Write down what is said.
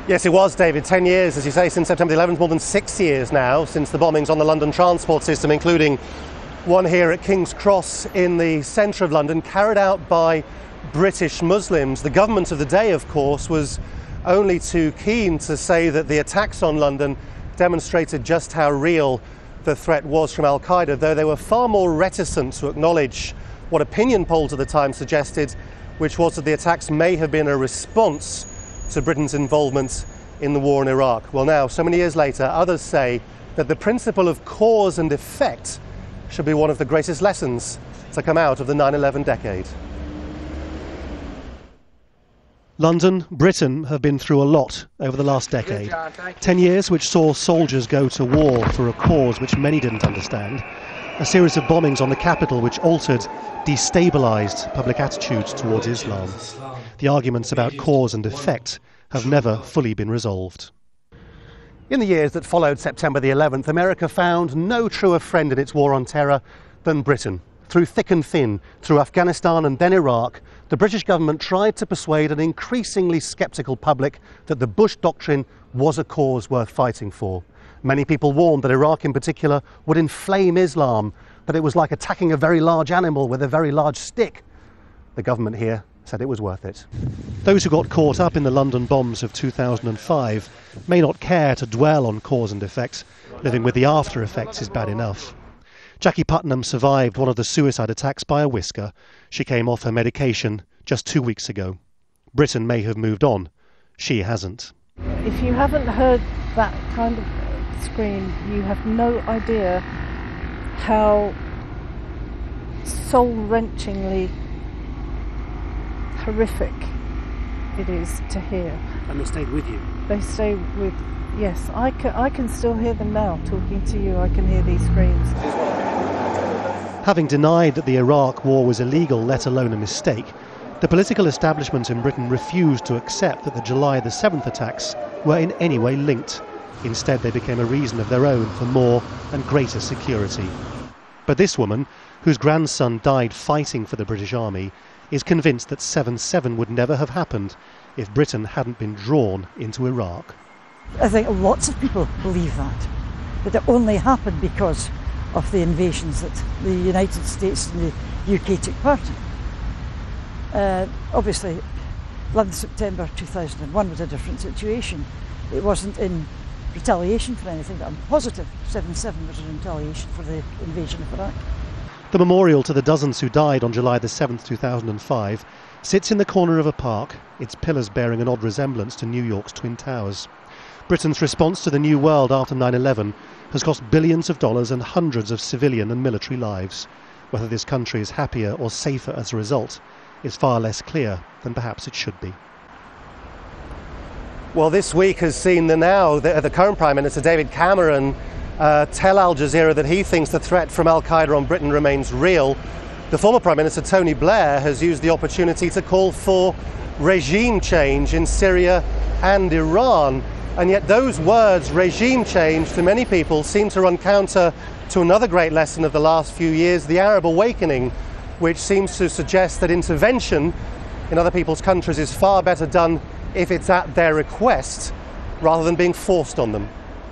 Yes, it was, David. 10 years, as you say, since September the 11th, more than 6 years now since the bombings on the London transport system, including one here at King's Cross in the centre of London, carried out by British Muslims. The government of the day, of course, was only too keen to say that the attacks on London demonstrated just how real the threat was from Al-Qaeda, though they were far more reticent to acknowledge what opinion polls at the time suggested, which was that the attacks may have been a response to Britain's involvement in the war in Iraq. Well, now, so many years later, others say that the principle of cause and effect should be one of the greatest lessons to come out of the 9/11 decade. London, Britain have been through a lot over the last decade. 10 years which saw soldiers go to war for a cause which many didn't understand. A series of bombings on the capital which altered, destabilised public attitudes towards Islam. The arguments about cause and effect have never fully been resolved. In the years that followed September the 11th, America found no truer friend in its war on terror than Britain. Through thick and thin, through Afghanistan and then Iraq, the British government tried to persuade an increasingly sceptical public that the Bush doctrine was a cause worth fighting for. Many people warned that Iraq in particular would inflame Islam, that it was like attacking a very large animal with a very large stick. The government here said it was worth it. Those who got caught up in the London bombs of 2005 may not care to dwell on cause and effect. Living with the after effects is bad enough. JACQUI PUTTNAM survived one of the suicide attacks by a whisker. She came off her medication just 2 weeks ago. Britain may have moved on. She hasn't. If you haven't heard that kind of scream, you have no idea how soul-wrenchingly horrific it is to hear. And they stayed with you? They stay with, yes. I can still hear them now. Talking to you, I can hear these screams. Having denied that the Iraq war was illegal, let alone a mistake, the political establishment in Britain refused to accept that the July the 7th attacks were in any way linked. Instead, they became a reason of their own for more and greater security. But this woman, whose grandson died fighting for the British Army, is convinced that 7/7 would never have happened if Britain hadn't been drawn into Iraq. I think lots of people believe that it only happened because of the invasions that the United States and the UK took part in. Obviously, 11th September 2001 was a different situation. It wasn't in retaliation for anything, but I'm positive 7/7 was in retaliation for the invasion of Iraq. The memorial to the dozens who died on July the 7th, 2005, sits in the corner of a park, its pillars bearing an odd resemblance to New York's Twin Towers. Britain's response to the new world after 9/11 has cost billions of dollars and hundreds of civilian and military lives. Whether this country is happier or safer as a result is far less clear than perhaps it should be. Well, this week has seen the current Prime Minister, David Cameron, tell Al Jazeera that he thinks the threat from Al-Qaeda on Britain remains real. The former Prime Minister, Tony Blair, has used the opportunity to call for regime change in Syria and Iran. And yet those words, regime change, to many people seem to run counter to another great lesson of the last few years, the Arab awakening, which seems to suggest that intervention in other people's countries is far better done if it's at their request rather than being forced on them.